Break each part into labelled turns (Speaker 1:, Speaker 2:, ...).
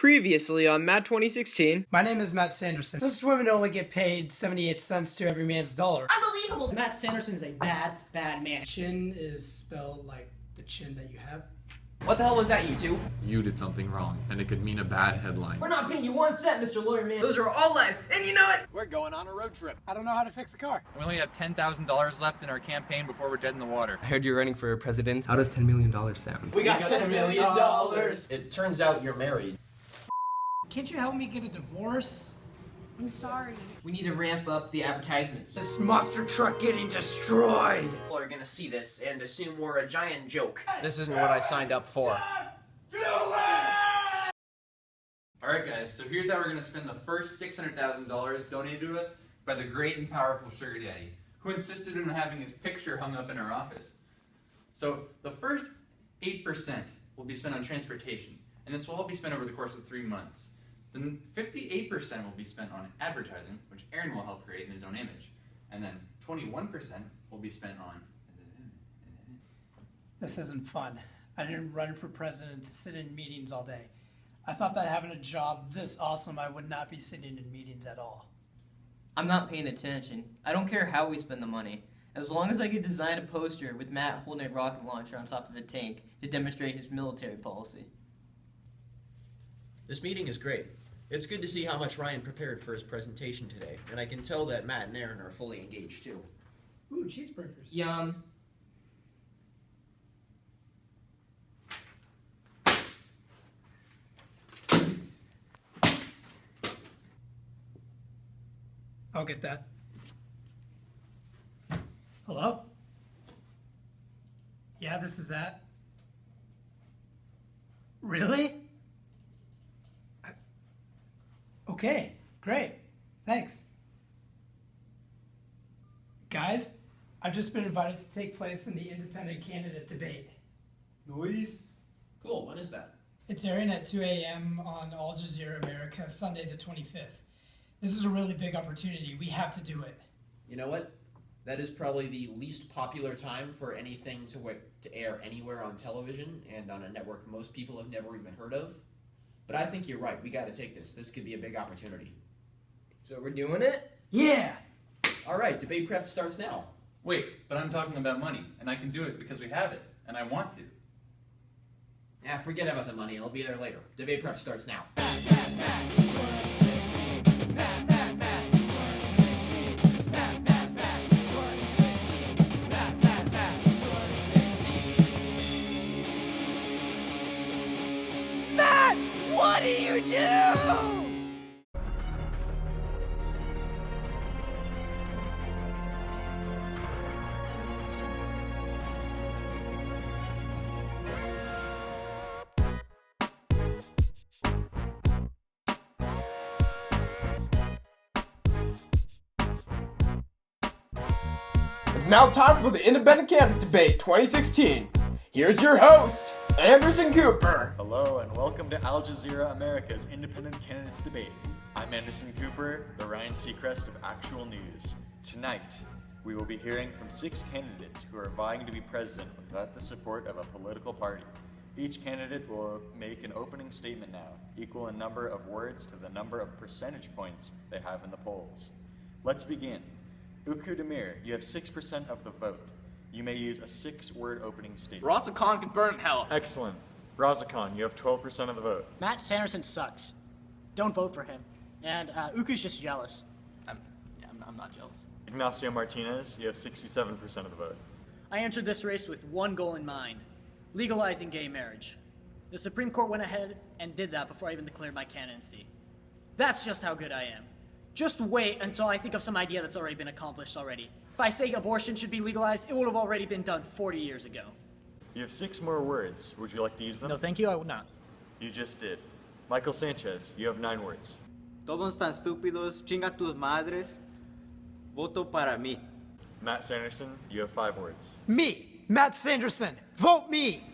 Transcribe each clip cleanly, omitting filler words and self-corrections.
Speaker 1: Previously on Matt 2016.
Speaker 2: My name is Matt Sanderson. Since women only get paid 78 cents to every man's dollar.
Speaker 3: Unbelievable! Matt Sanderson is a bad man.
Speaker 2: Chin is spelled like the chin that you have.
Speaker 3: What the hell was that, you two?
Speaker 4: You did something wrong, and it could mean a bad headline.
Speaker 3: We're not paying you 1 cent, Mr. Lawyer Man.
Speaker 1: Those are all lies, and you know it!
Speaker 5: We're going on a road trip.
Speaker 2: I don't know how to fix a car.
Speaker 6: We only have $10,000 left in our campaign before we're dead in the water.
Speaker 7: I heard you're running for president. How does $10 million sound?
Speaker 5: We got $10 million. It turns out you're married.
Speaker 2: Can't you help me get a divorce?
Speaker 3: I'm sorry. We need to ramp up the advertisements.
Speaker 2: This monster truck getting destroyed.
Speaker 5: People are gonna see this and assume we're a giant joke. This isn't what I signed up for.
Speaker 6: Alright guys, so here's how we're going to spend the first $600,000 donated to us by the great and powerful Sugar Daddy, who insisted on having his picture hung up in our office. So the first 8% will be spent on transportation, and this will all be spent over the course of 3 months. Then 58% will be spent on advertising, which Aaron will help create in his own image. And then 21% will be spent on...
Speaker 2: This isn't fun. I didn't run for president to sit in meetings all day. I thought that having a job this awesome, I would not be sitting in meetings at all.
Speaker 8: I'm not paying attention. I don't care how we spend the money. As long as I can design a poster with Matt holding a rocket launcher on top of a tank to demonstrate his military policy.
Speaker 5: This meeting is great. It's good to see how much Ryan prepared for his presentation today, and I can tell that Matt and Aaron are fully engaged too.
Speaker 2: Ooh, cheeseburgers.
Speaker 8: Yum.
Speaker 2: I'll get that. Hello? Yeah, this is that. Really? Okay, great. Thanks. Guys, I've just been invited to take place in the independent candidate debate.
Speaker 5: Nice. Cool, when is that?
Speaker 2: It's airing at 2 a.m. on Al Jazeera America, Sunday the 25th. This is a really big opportunity. We have to do it.
Speaker 5: You know what? That is probably the least popular time for anything to air anywhere on television and on a network most people have never even heard of. But I think you're right. We got to take this. This could be a big opportunity.
Speaker 8: So we're doing it?
Speaker 2: Yeah!
Speaker 5: All right, debate prep starts now.
Speaker 6: Wait, but I'm talking about money, and I can do it because we have it, and I want to.
Speaker 5: Yeah, forget about the money. I'll be there later. Debate prep starts now.
Speaker 3: What do you do?
Speaker 1: It's now time for the Independent Candidate Debate 2016. Here's your host, Anderson Cooper.
Speaker 9: Hello and welcome to Al Jazeera America's Independent Candidates Debate. I'm Anderson Cooper, the Ryan Seacrest of Actual News. Tonight, we will be hearing from 6 candidates who are vying to be president without the support of a political party. Each candidate will make an opening statement now, equal in number of words to the number of percentage points they have in the polls. Let's begin. Uku Demir, you have 6% of the vote. You may use a 6-word opening statement.
Speaker 6: Raza Khan can burn in hell.
Speaker 9: Excellent. Razakhan, you have 12% of the vote.
Speaker 3: Matt Sanderson sucks. Don't vote for him. And Uku's just jealous.
Speaker 6: I'm not jealous.
Speaker 9: Ignacio Martinez, you have 67% of the vote.
Speaker 10: I entered this race with one goal in mind: legalizing gay marriage. The Supreme Court went ahead and did that before I even declared my candidacy. That's just how good I am. Just wait until I think of some idea that's already been accomplished already. If I say abortion should be legalized, it would have already been done 40 years ago.
Speaker 9: You have 6 more words. Would you like to use them?
Speaker 10: No, thank you, I would not.
Speaker 9: You just did. Michael Sanchez, you have 9 words.
Speaker 11: Todos tan estúpidos, chinga tus madres, voto para mí.
Speaker 9: Matt Sanderson, you have 5 words.
Speaker 2: Me, Matt Sanderson, vote me!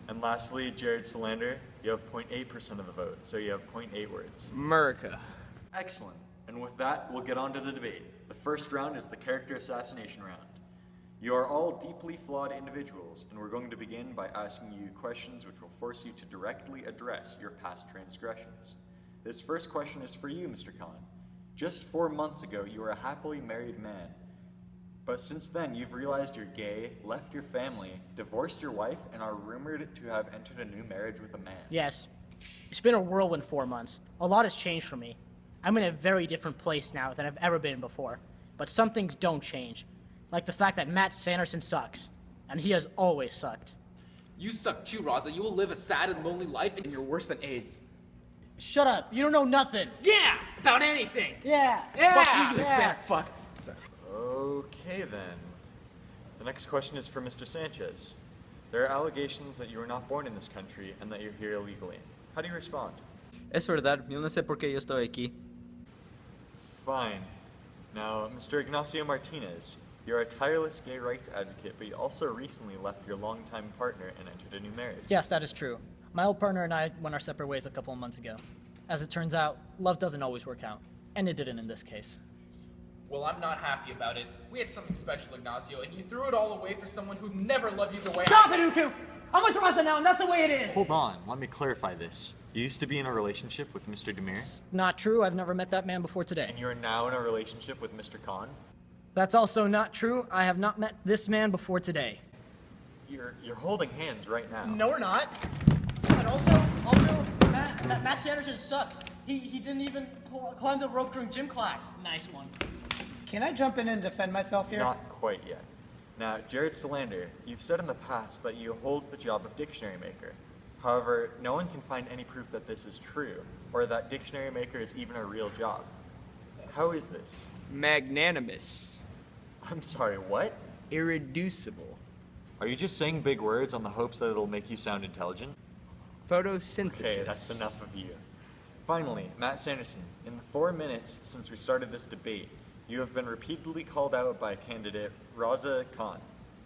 Speaker 9: And lastly, Jared Solander, you have 0.8% of the vote, so you have 0.8 words.
Speaker 1: America.
Speaker 9: Excellent. And with that, we'll get on to the debate. The first round is the character assassination round. You are all deeply flawed individuals, and we're going to begin by asking you questions which will force you to directly address your past transgressions. This first question is for you, Mr. Khan. Just 4 months ago, you were a happily married man. But since then, you've realized you're gay, left your family, divorced your wife, and are rumored to have entered a new marriage with a man.
Speaker 3: Yes. It's been a whirlwind 4 months. A lot has changed for me. I'm in a very different place now than I've ever been before. But some things don't change. Like the fact that Matt Sanderson sucks. And he has always sucked.
Speaker 7: You suck too, Raza. You will live a sad and lonely life, and you're worse than AIDS.
Speaker 3: Shut up. You don't know nothing.
Speaker 2: Yeah, about anything.
Speaker 3: Yeah.
Speaker 7: Fuck you, Hispanic fuck.
Speaker 9: Okay then. The next question is for Mr. Sanchez. There are allegations that you were not born in this country and that you're here illegally. How do you respond?
Speaker 11: Es verdad, yo no sé por qué yo estoy aquí.
Speaker 9: Fine. Now, Mr. Ignacio Martinez, you're a tireless gay rights advocate, but you also recently left your longtime partner and entered a new marriage.
Speaker 10: Yes, that is true. My old partner and I went our separate ways a couple of months ago. As it turns out, love doesn't always work out. And it didn't in this case.
Speaker 7: Well, I'm not happy about it. We had something special, Ignacio, and you threw it all away for someone who'd never love you the way
Speaker 10: Stop it, Uku! I'm with Raza now, and that's the way it is!
Speaker 9: Hold on, let me clarify this. You used to be in a relationship with Mr. Demir,
Speaker 10: It's not true. I've never met that man before today.
Speaker 9: and you are now in a relationship with Mr. Khan.
Speaker 10: That's also not true. I have not met this man before today.
Speaker 9: You're holding hands right now.
Speaker 3: No, we're not. And also, Matt Sanderson sucks. He didn't even climb the rope during gym class. Nice one.
Speaker 2: Can I jump in and defend myself here?
Speaker 9: Not quite yet. Now, Jared Solander, you've said in the past that you hold the job of dictionary maker. However, no one can find any proof that this is true, or that dictionary maker is even a real job. How is this?
Speaker 7: Magnanimous.
Speaker 9: I'm sorry, what?
Speaker 7: Irreducible.
Speaker 9: Are you just saying big words on the hopes that it'll make you sound intelligent?
Speaker 7: Photosynthesis.
Speaker 9: Okay, that's enough of you. Finally, Matt Sanderson, in the 4 minutes since we started this debate, you have been repeatedly called out by candidate Raza Khan.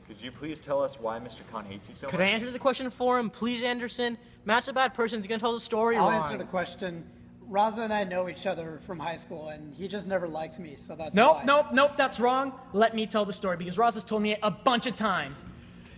Speaker 9: Could you please tell us why Mr. Khan hates you so much?
Speaker 3: Could I answer the question for him, please, Anderson? Matt's a bad person. He's gonna tell the story
Speaker 2: I'll
Speaker 3: wrong.
Speaker 2: answer the question. Raza and I know each other from high school, and he just never liked me, so that's why.
Speaker 10: Nope, that's wrong. Let me tell the story, because Raza's told me it a bunch of times.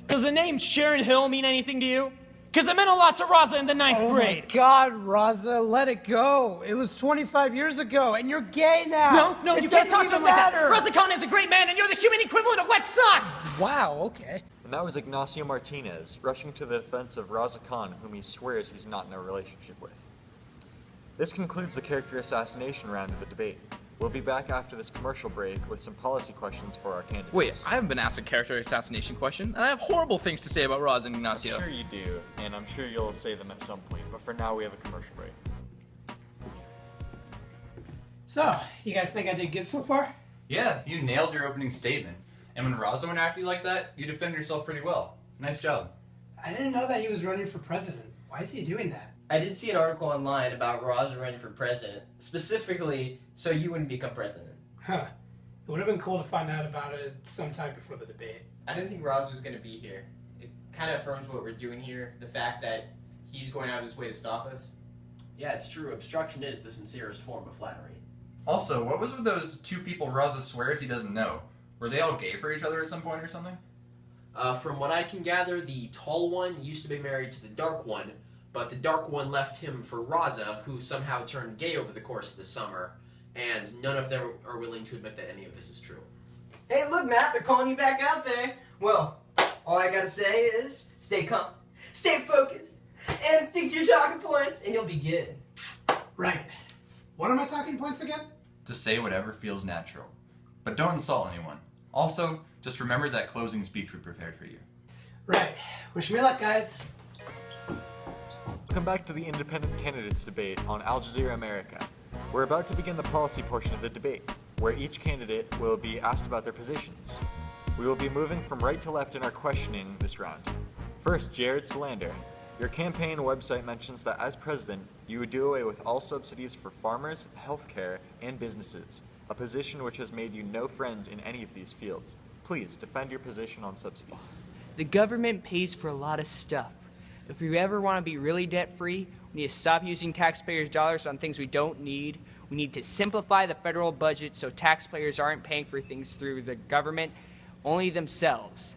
Speaker 10: Does the name Sharon Hill mean anything to you? Because it meant a lot to Raza in the 9th grade.
Speaker 2: Oh my God, Raza, let it go. It was 25 years ago, and you're gay now.
Speaker 10: No,
Speaker 2: It
Speaker 10: you can't
Speaker 2: doesn't
Speaker 10: talk to him
Speaker 2: even
Speaker 10: like that.
Speaker 2: matter.
Speaker 10: Raza Khan is a great man, and you're the human equivalent of wet socks.
Speaker 2: Wow, okay.
Speaker 9: And that was Ignacio Martinez, rushing to the defense of Raza Khan, whom he swears he's not in a relationship with. This concludes the character assassination round of the debate. We'll be back after this commercial break with some policy questions for our candidates.
Speaker 7: Wait, I haven't been asked a character assassination question, and I have horrible things to say about Raza and
Speaker 9: I'm
Speaker 7: Ignacio.
Speaker 9: sure you do, and I'm sure you'll say them at some point, but for now we have a commercial break.
Speaker 2: So, you guys think I did good so far?
Speaker 6: Yeah, you nailed your opening statement. And when Raza went after you like that, you defended yourself pretty well. Nice job.
Speaker 2: I didn't know that he was running for president. Why is he doing that?
Speaker 8: I did see an article online about Raza running for president, specifically so you wouldn't become president.
Speaker 2: Huh. It would have been cool to find out about it sometime before the debate.
Speaker 8: I didn't think Raza was going to be here. It kind of affirms what we're doing here, the fact that he's going out of his way to stop us.
Speaker 5: Yeah, it's true. Obstruction is the sincerest form of flattery.
Speaker 6: Also, what was with those two people Raza swears he doesn't know? Were they all gay for each other at some point or something?
Speaker 5: From what I can gather, the tall one used to be married to the dark one, but the dark one left him for Raza, who somehow turned gay over the course of the summer, and none of them are willing to admit that any of this is true.
Speaker 8: Hey, look, Matt, they're calling you back out there. Well, all I gotta say is stay calm, stay focused, and stick to your talking points, and you'll be good.
Speaker 2: Right. What are my talking points again?
Speaker 6: Just say whatever feels natural. But don't insult anyone. Also, just remember that closing speech we prepared for you.
Speaker 2: Right. Wish me luck, guys.
Speaker 9: Welcome back to the independent candidates debate on Al Jazeera America. We're about to begin the policy portion of the debate, where each candidate will be asked about their positions. We will be moving from right to left in our questioning this round. First, Jared Solander. Your campaign website mentions that as president, you would do away with all subsidies for farmers, healthcare, and businesses, a position which has made you no friends in any of these fields. Please defend your position on subsidies.
Speaker 12: The government pays for a lot of stuff. If we ever want to be really debt-free, we need to stop using taxpayers' dollars on things we don't need. We need to simplify the federal budget so taxpayers aren't paying for things through the government. only themselves.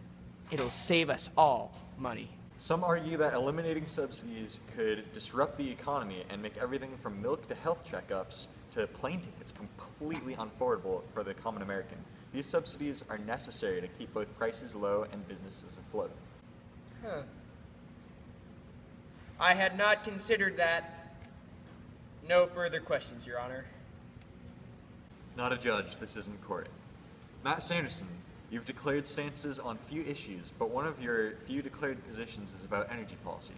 Speaker 12: It'll save us all money.
Speaker 9: Some argue that eliminating subsidies could disrupt the economy and make everything from milk to health checkups to plane tickets completely unaffordable for the common American. These subsidies are necessary to keep both prices low and businesses afloat.
Speaker 12: Huh. I had not considered that. No further questions, Your Honor.
Speaker 9: Not a judge, this isn't court. Matt Sanderson, you've declared stances on few issues, but one of your few declared positions is about energy policy.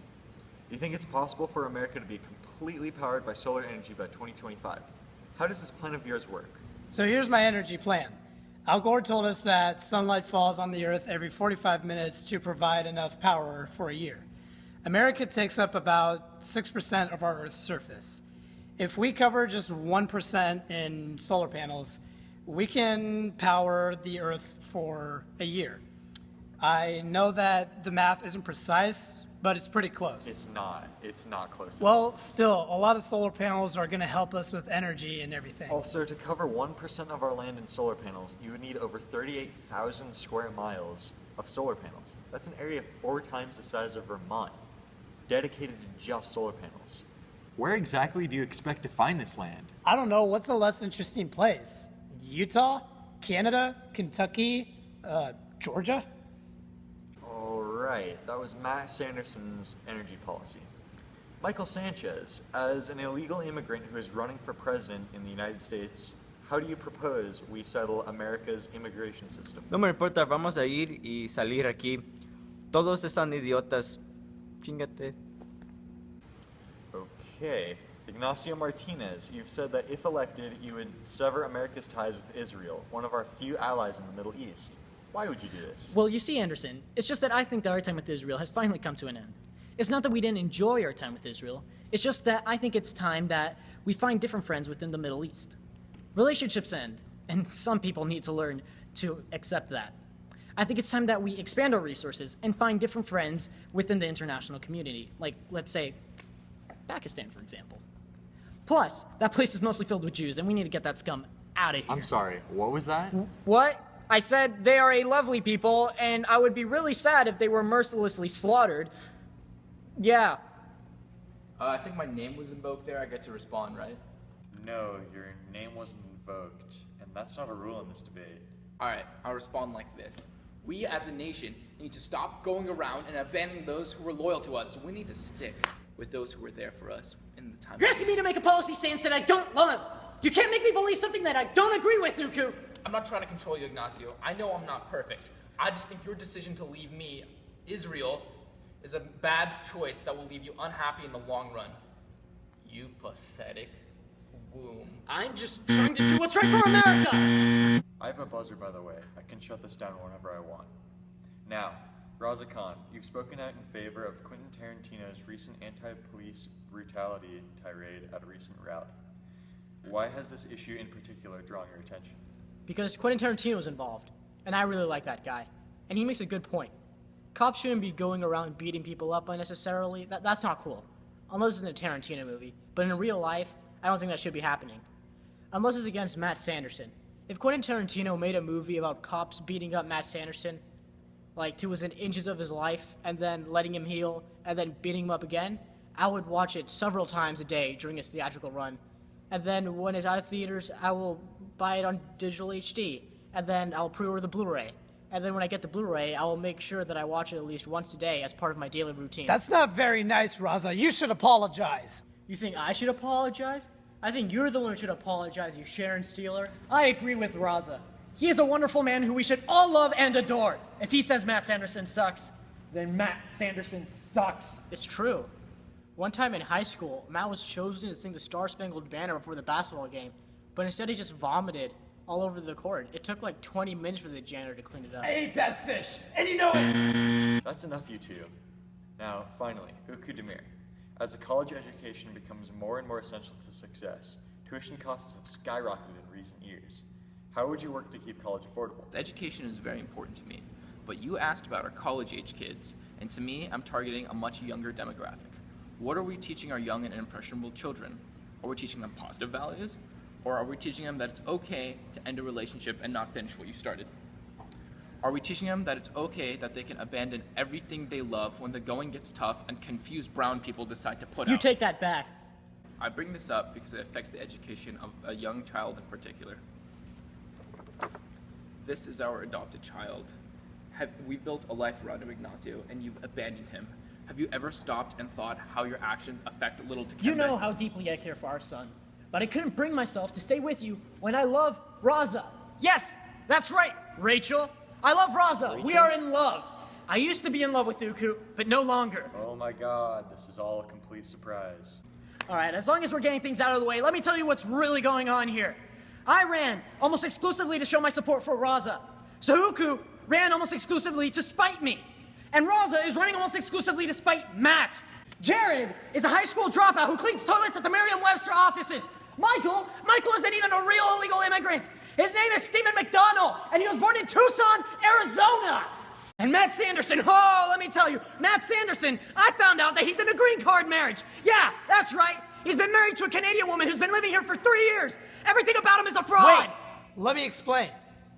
Speaker 9: You think it's possible for America to be completely powered by solar energy by 2025. How does this plan of yours work?
Speaker 2: So here's my energy plan. Al Gore told us that sunlight falls on the earth every 45 minutes to provide enough power for a year. America takes up about 6% of our Earth's surface. If we cover just 1% in solar panels, we can power the Earth for a year. I know that the math isn't precise, but it's pretty close.
Speaker 9: It's not close enough.
Speaker 2: Well, still, a lot of solar panels are going to help us with energy and everything.
Speaker 9: Also, to cover 1% of our land in solar panels, you would need over 38,000 square miles of solar panels. That's an area 4 times the size of Vermont, dedicated to just solar panels. Where exactly do you expect to find this land?
Speaker 2: I don't know. What's the less interesting place? Utah? Canada? Kentucky? Georgia?
Speaker 9: All right, that was Matt Sanderson's energy policy. Michael Sanchez, as an illegal immigrant who is running for president in the United States, how do you propose we settle America's immigration system?
Speaker 11: No me importa, vamos a ir y salir aquí. Todos están idiotas. Chingate.
Speaker 9: Okay. Ignacio Martinez, you've said that if elected, you would sever America's ties with Israel, one of our few allies in the Middle East. Why would you do this?
Speaker 10: Well, you see, Anderson, it's just that I think that our time with Israel has finally come to an end. It's not that we didn't enjoy our time with Israel. It's just that I think it's time that we find different friends within the Middle East. Relationships end, and some people need to learn to accept that. I think it's time that we expand our resources and find different friends within the international community, like, let's say, Pakistan, for example. Plus, that place is mostly filled with Jews, and we need to get that scum out of here.
Speaker 9: I'm sorry, what was that?
Speaker 10: What? I said they are a lovely people, and I would be really sad if they were mercilessly slaughtered. Yeah.
Speaker 12: I think my name was invoked there. I get to respond, right?
Speaker 9: No, your name wasn't invoked, and that's not a rule in this debate.
Speaker 7: Alright, I'll respond like this. We as a nation need to stop going around and abandoning those who were loyal to us. We need to stick with those who were there for us in the time.
Speaker 10: You're asking me to make a policy stance that I don't love. You can't make me believe something that I don't agree with, Nuku.
Speaker 7: I'm not trying to control you, Ignacio. I know I'm not perfect. I just think your decision to leave me, Israel, is a bad choice that will leave you unhappy in the long run. You pathetic womb.
Speaker 10: I'm just trying to do what's right for America!
Speaker 9: I have a buzzer, by the way. I can shut this down whenever I want. Now, Raza Khan, you've spoken out in favor of Quentin Tarantino's recent anti-police brutality tirade at a recent rally. Why has this issue in particular drawn your attention?
Speaker 3: Because Quentin Tarantino's involved, and I really like that guy. And he makes a good point. Cops shouldn't be going around beating people up unnecessarily. That's not cool. Unless it's in a Tarantino movie. But in real life, I don't think that should be happening. Unless it's against Matt Sanderson. If Quentin Tarantino made a movie about cops beating up Matt Sanderson, like to within inches of his life, and then letting him heal, and then beating him up again, I would watch it several times a day during its theatrical run. And then when it's out of theaters, I will buy it on digital HD, and then I'll pre-order the Blu-ray. And then when I get the Blu-ray, I will make sure that I watch it at least once a day as part of my daily routine.
Speaker 2: That's not very nice, Raza. You should apologize.
Speaker 3: You think I should apologize? I think you're the one who should apologize, you Sharon Steeler.
Speaker 10: I agree with Raza. He is a wonderful man who we should all love and adore. If he says Matt Sanderson sucks, then Matt Sanderson sucks.
Speaker 3: It's true. One time in high school, Matt was chosen to sing the Star-Spangled Banner before the basketball game, but instead he just vomited all over the court. It took like 20 minutes for the janitor to clean it up.
Speaker 2: I ate that fish, and you know it!
Speaker 9: That's enough, you two. Now, finally, Uku Demir. As a college education becomes more and more essential to success, tuition costs have skyrocketed in recent years. How would you work to keep college affordable?
Speaker 6: Education is very important to me, but you asked about our college-age kids, and to me, I'm targeting a much younger demographic. What are we teaching our young and impressionable children? Are we teaching them positive values? Or are we teaching them that it's okay to end a relationship and not finish what you started?
Speaker 7: Are we teaching them that it's okay that they can abandon everything they love when the going gets tough and confused brown people decide to put
Speaker 3: You
Speaker 7: out?
Speaker 3: take that back.
Speaker 7: I bring this up because it affects the education of a young child in particular. This is our adopted child. We built a life around him, Ignacio, and you've abandoned him. Have you ever stopped and thought how your actions affect little Dikembe?
Speaker 10: You know how deeply I care for our son, but I couldn't bring myself to stay with you when I love Raza. Yes, that's right, Rachel. I love Raza.
Speaker 9: Rachel?
Speaker 10: We are in love. I used to be in love with Uku, but no longer.
Speaker 9: Oh my god, this is all a complete surprise.
Speaker 10: All right, as long as we're getting things out of the way, let me tell you what's really going on here. I ran almost exclusively to show my support for Raza. So Uku ran almost exclusively to spite me. And Raza is running almost exclusively to spite Matt. Jared is a high school dropout who cleans toilets at the Merriam-Webster offices. Michael isn't even a real illegal immigrant. His name is Stephen McDonald, and he was born in Tucson, Arizona. And Matt Sanderson, oh, let me tell you, Matt Sanderson, I found out that he's in a green card marriage. Yeah, that's right. He's been married to a Canadian woman who's been living here for 3 years. Everything about him is a fraud.
Speaker 2: Wait, let me explain.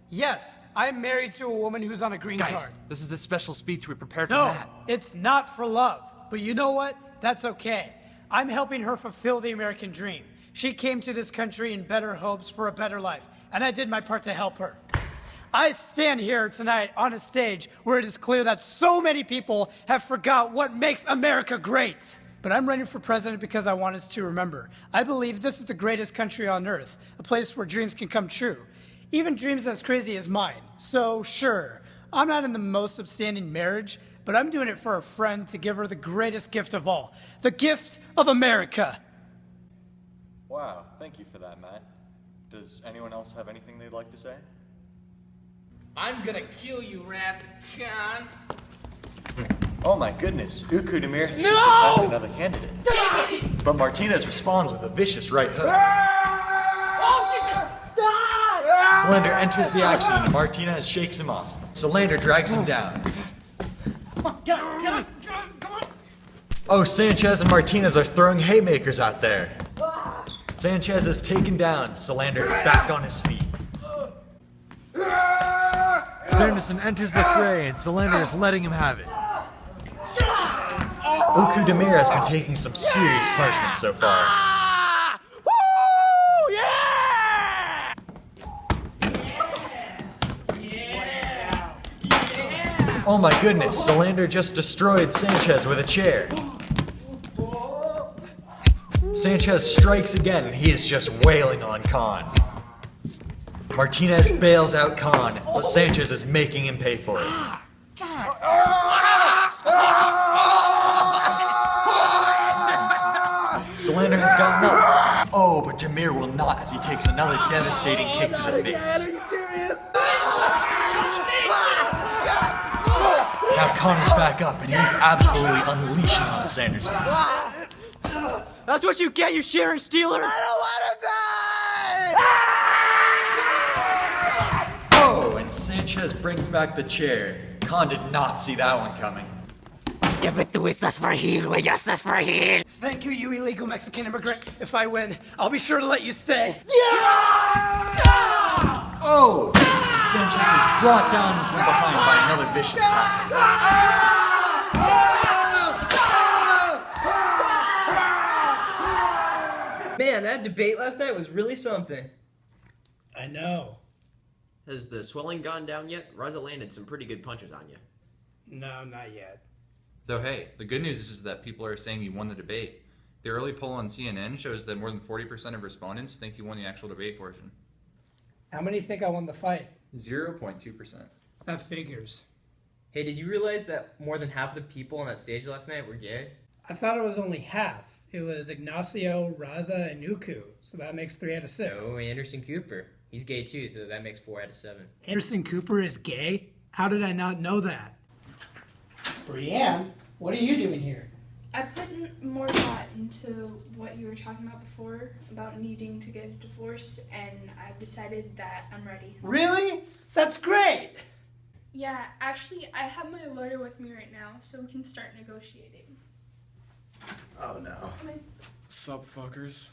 Speaker 2: Yes, I'm married to a woman who's on a green
Speaker 6: Guys,
Speaker 2: card.
Speaker 6: this is the special speech we prepared for
Speaker 2: No,
Speaker 6: Matt.
Speaker 2: it's not for love. But you know what? That's okay. I'm helping her fulfill the American dream. She came to this country in better hopes for a better life, and I did my part to help her. I stand here tonight on a stage where it is clear that so many people have forgot what makes America great. But I'm running for president because I want us to remember. I believe this is the greatest country on earth, a place where dreams can come true. Even dreams as crazy as mine. So sure, I'm not in the most upstanding marriage, but I'm doing it for a friend to give her the greatest gift of all, the gift of America.
Speaker 9: Wow, thank you for that, Matt. Does anyone else have anything they'd like to say?
Speaker 7: I'm gonna kill you, Raskan.
Speaker 9: Oh my goodness, Uku Demir has just attacked another candidate. But Martinez responds with a vicious right hook.
Speaker 10: Oh, Jesus!
Speaker 9: Solander enters the action and Martinez shakes him off. Solander drags him down.
Speaker 10: Get on.
Speaker 9: Oh, Sanchez and Martinez are throwing haymakers out there. Sanchez is taken down. Solander is back on his feet.
Speaker 13: Sanderson enters the fray and Solander is letting him have it.
Speaker 9: Uku Demir has been taking some serious punishment so far.
Speaker 10: Woo! Yeah!
Speaker 9: Oh my goodness, Solander just destroyed Sanchez with a chair. Sanchez strikes again and he is just wailing on Khan. Martinez bails out Khan, but Sanchez is making him pay for it. Solander has gotten up. Oh, but Demir will not as he takes another devastating kick to the face. Now Khan is back up and he's absolutely unleashing on Sanderson.
Speaker 10: That's what you get, you Sharon Steeler!
Speaker 9: Oh, and Sanchez brings back the chair. Khan did not see that one coming.
Speaker 2: Thank you, you illegal Mexican immigrant. If I win, I'll be sure to let you stay.
Speaker 9: Oh! And Sanchez is brought down from behind by another vicious tackle.
Speaker 8: Man, that debate last night was really something.
Speaker 2: I know.
Speaker 5: Has the swelling gone down yet? Raza landed some pretty good punches on you.
Speaker 2: No, not yet.
Speaker 4: Though, hey, the good news is that people are saying you won the debate. The early poll on CNN shows that more than 40% of respondents think you won the actual debate portion.
Speaker 2: How many think I won the fight?
Speaker 4: 0.2%.
Speaker 2: That figures.
Speaker 8: Hey, did you realize that more than half the people on that stage last night were gay?
Speaker 2: I thought it was only half. It was Ignacio, Raza, and Uku, so that makes 3 out of 6.
Speaker 8: Oh, Anderson Cooper. He's gay too, so that makes 4 out of 7.
Speaker 2: Anderson Cooper is gay? How did I not know that? Brienne, what are you doing here?
Speaker 14: I put more thought into what you were talking about before, about needing to get a divorce, and I've decided that I'm ready.
Speaker 2: Really? That's great!
Speaker 14: Yeah, actually, I have my lawyer with me right now, so we can start negotiating.
Speaker 1: Oh no.
Speaker 6: Sup, fuckers?